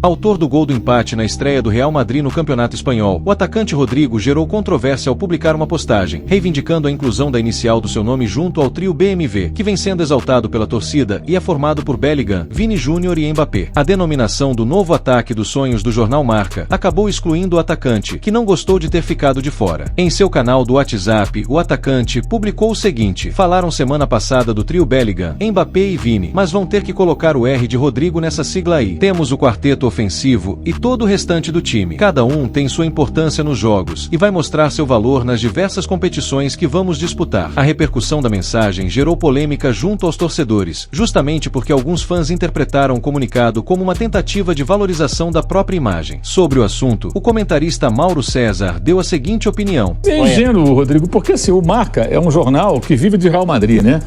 Autor do gol do empate na estreia do Real Madrid no Campeonato Espanhol, o atacante Rodrigo gerou controvérsia ao publicar uma postagem, reivindicando a inclusão da inicial do seu nome junto ao trio BMV, que vem sendo exaltado pela torcida e é formado por Bellingham, Vini Júnior e Mbappé. A denominação do novo ataque dos sonhos do jornal Marca acabou excluindo o atacante, que não gostou de ter ficado de fora. Em seu canal do WhatsApp, o atacante publicou o seguinte: falaram semana passada do trio Bellingham, Mbappé e Vini, mas vão ter que colocar o R de Rodrigo nessa sigla aí. Temos o quarteto ofensivo e todo o restante do time. Cada um tem sua importância nos jogos e vai mostrar seu valor nas diversas competições que vamos disputar. A repercussão da mensagem gerou polêmica junto aos torcedores, justamente porque alguns fãs interpretaram o comunicado como uma tentativa de valorização da própria imagem. Sobre o assunto, o comentarista Mauro César deu a seguinte opinião: é ingênuo, Rodrigo, porque assim, o Marca é um jornal que vive de Real Madrid, né?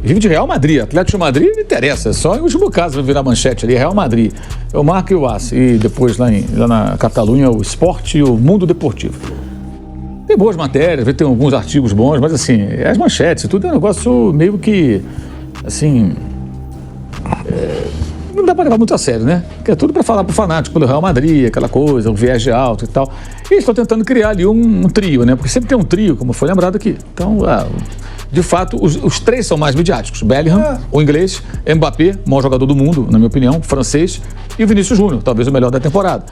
Vive de Real Madrid. Atlético de Madrid não interessa, é só em último caso vai virar manchete ali, Real Madrid. É o Marca e o AS. E depois lá na Catalunha, o Esporte e o Mundo Deportivo. Tem boas matérias, tem alguns artigos bons, mas assim, as manchetes, tudo é um negócio meio que, assim, não dá pra levar muito a sério, né? Que é tudo pra falar pro fanático do Real Madrid, aquela coisa, um viés de alto e tal. E eles estão tentando criar ali um trio, né? Porque sempre tem um trio, como foi lembrado aqui. Então, de fato, os três são mais midiáticos. Bellingham, o inglês, Mbappé, o maior jogador do mundo, na minha opinião, francês, e o Vinícius Júnior, talvez o melhor da temporada,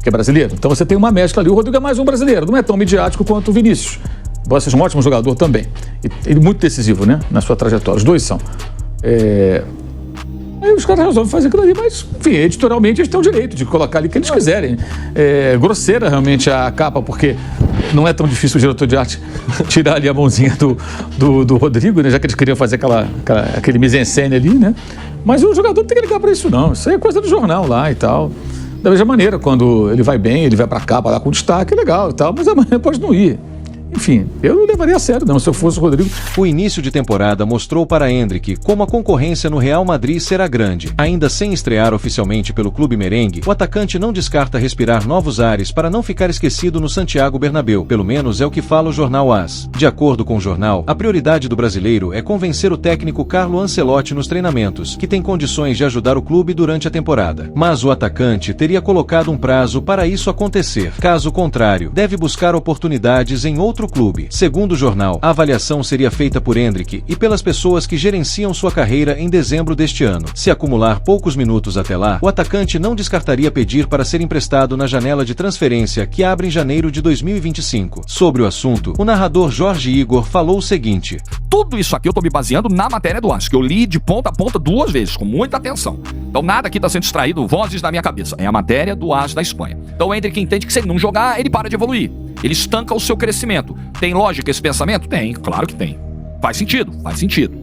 que é brasileiro. Então você tem uma mescla ali. O Rodrigo é mais um brasileiro, não é tão midiático quanto o Vinícius. Embora seja um ótimo jogador também. E muito decisivo, né? Na sua trajetória. Os dois são. Aí os caras resolvem fazer aquilo ali, mas, enfim, editorialmente eles têm o direito de colocar ali o que eles quiserem. É grosseira realmente a capa, porque não é tão difícil o diretor de arte tirar ali a mãozinha do Rodrigo, né? Já que eles queriam fazer aquele mise-en-scène ali, né? Mas o jogador não tem que ligar pra isso, não. Isso aí é coisa do jornal lá e tal. Da mesma maneira, quando ele vai bem, ele vai pra capa lá com destaque, é legal e tal, mas amanhã pode não ir. Enfim, eu não levaria a sério não, se eu fosse o Rodrigo. O início de temporada mostrou para Endrick como a concorrência no Real Madrid será grande. Ainda sem estrear oficialmente pelo clube merengue, o atacante não descarta respirar novos ares para não ficar esquecido no Santiago Bernabéu. Pelo menos é o que fala o jornal AS. De acordo com o jornal, a prioridade do brasileiro é convencer o técnico Carlo Ancelotti nos treinamentos, que tem condições de ajudar o clube durante a temporada. Mas o atacante teria colocado um prazo para isso acontecer. Caso contrário, deve buscar oportunidades em outro clube. Segundo o jornal, a avaliação seria feita por Endrick e pelas pessoas que gerenciam sua carreira em dezembro deste ano. Se acumular poucos minutos até lá, o atacante não descartaria pedir para ser emprestado na janela de transferência que abre em janeiro de 2025. Sobre o assunto, o narrador Jorge Igor falou o seguinte: tudo isso aqui eu tô me baseando na matéria do AS, que eu li de ponta a ponta 2 vezes, com muita atenção. Então nada aqui tá sendo extraído, vozes da minha cabeça. É a matéria do AS da Espanha. Então o Endrick entende que se ele não jogar, ele para de evoluir. Ele estanca o seu crescimento. Tem lógica esse pensamento? Tem, claro que tem. Faz sentido, faz sentido.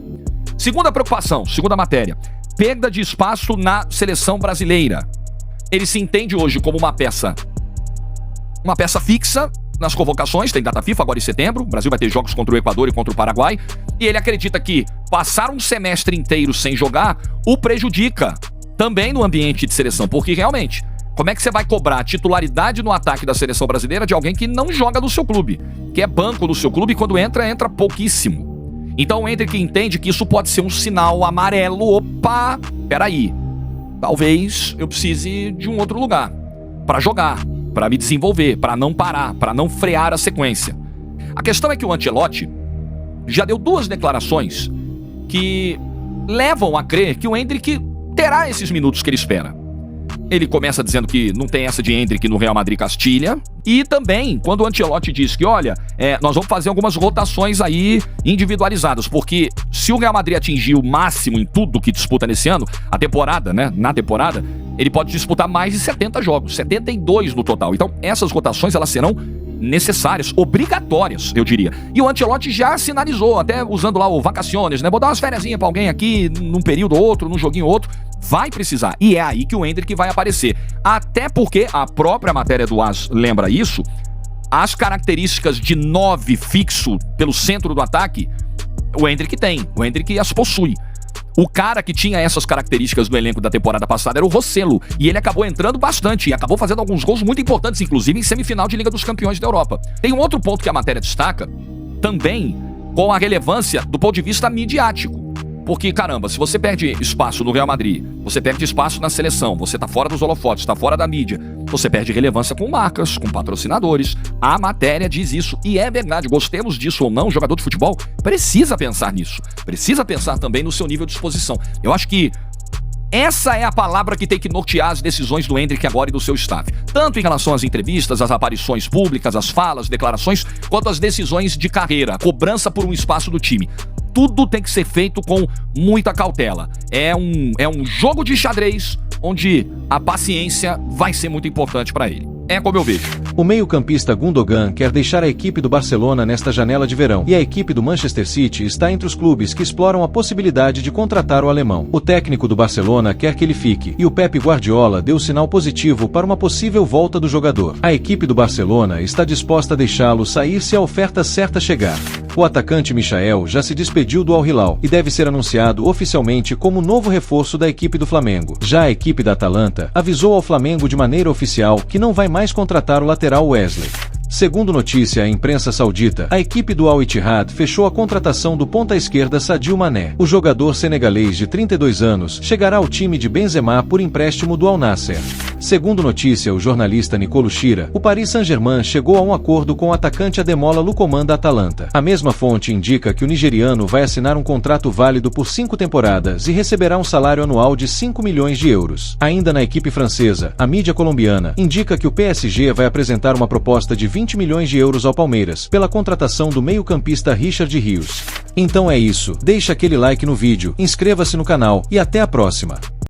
Segunda preocupação, segunda matéria. Perda de espaço na seleção brasileira. Ele se entende hoje como uma peça fixa nas convocações, tem data FIFA agora em setembro, o Brasil vai ter jogos contra o Equador e contra o Paraguai, e ele acredita que passar um semestre inteiro sem jogar o prejudica também no ambiente de seleção, porque realmente, como é que você vai cobrar titularidade no ataque da seleção brasileira de alguém que não joga no seu clube, que é banco no seu clube e quando entra pouquíssimo? Então o Endrick entende que isso pode ser um sinal amarelo. Opa, peraí, talvez eu precise de um outro lugar para jogar, para me desenvolver, para não parar, para não frear a sequência. A questão é que o Ancelotti já deu 2 declarações que levam a crer que o Endrick terá esses minutos que ele espera. Ele começa dizendo que não tem essa de Endrick no Real Madrid Castilha. E também, quando o Ancelotti diz que, olha, nós vamos fazer algumas rotações aí individualizadas, porque se o Real Madrid atingir o máximo em tudo que disputa nesse ano, a temporada, né, na temporada, ele pode disputar mais de 70 jogos, 72 no total. Então, essas rotações, elas serão necessárias, obrigatórias, eu diria. E o Ancelotti já sinalizou, até usando lá o vacaciones, né? Vou dar umas fériasinhas pra alguém aqui, num período ou outro, num joguinho ou outro. Vai precisar. E é aí que o Endrick vai aparecer. Até porque a própria matéria do AS lembra isso. As características de 9 fixo pelo centro do ataque, o Endrick tem. O Endrick as possui. O cara que tinha essas características do elenco da temporada passada era o Rossello, e ele acabou entrando bastante e acabou fazendo alguns gols muito importantes, inclusive em semifinal de Liga dos Campeões da Europa. Tem um outro ponto que a matéria destaca, também com a relevância do ponto de vista midiático. Porque, caramba, se você perde espaço no Real Madrid, você perde espaço na seleção, você tá fora dos holofotes, tá fora da mídia, você perde relevância com marcas, com patrocinadores. A matéria diz isso, e é verdade, gostemos disso ou não, o jogador de futebol precisa pensar nisso. Precisa pensar também no seu nível de exposição. Eu acho que essa é a palavra que tem que nortear as decisões do Endrick agora e do seu staff. Tanto em relação às entrevistas, às aparições públicas, às falas, declarações, quanto às decisões de carreira, a cobrança por um espaço do time. Tudo tem que ser feito com muita cautela. É um jogo de xadrez onde a paciência vai ser muito importante para ele. É como eu vejo. O meio-campista Gundogan quer deixar a equipe do Barcelona nesta janela de verão, e a equipe do Manchester City está entre os clubes que exploram a possibilidade de contratar o alemão. O técnico do Barcelona quer que ele fique, e o Pep Guardiola deu sinal positivo para uma possível volta do jogador. A equipe do Barcelona está disposta a deixá-lo sair se a oferta certa chegar. O atacante Michael já se despediu do Al Hilal e deve ser anunciado oficialmente como novo reforço da equipe do Flamengo. Já a equipe da Atalanta avisou ao Flamengo de maneira oficial que não vai mais contratar o lateral Wesley. Segundo notícia à imprensa saudita, a equipe do Al Ittihad fechou a contratação do ponta-esquerda Sadio Mané. O jogador senegalês de 32 anos chegará ao time de Benzema por empréstimo do Al Nassr. Segundo notícia, o jornalista Nicolo Schira, o Paris Saint-Germain chegou a um acordo com o atacante Ademola Lookman da Atalanta. A mesma fonte indica que o nigeriano vai assinar um contrato válido por 5 temporadas e receberá um salário anual de 5 milhões de euros. Ainda na equipe francesa, a mídia colombiana indica que o PSG vai apresentar uma proposta de 20 milhões de euros ao Palmeiras pela contratação do meio-campista Richard Rios. Então é isso, deixa aquele like no vídeo, inscreva-se no canal e até a próxima.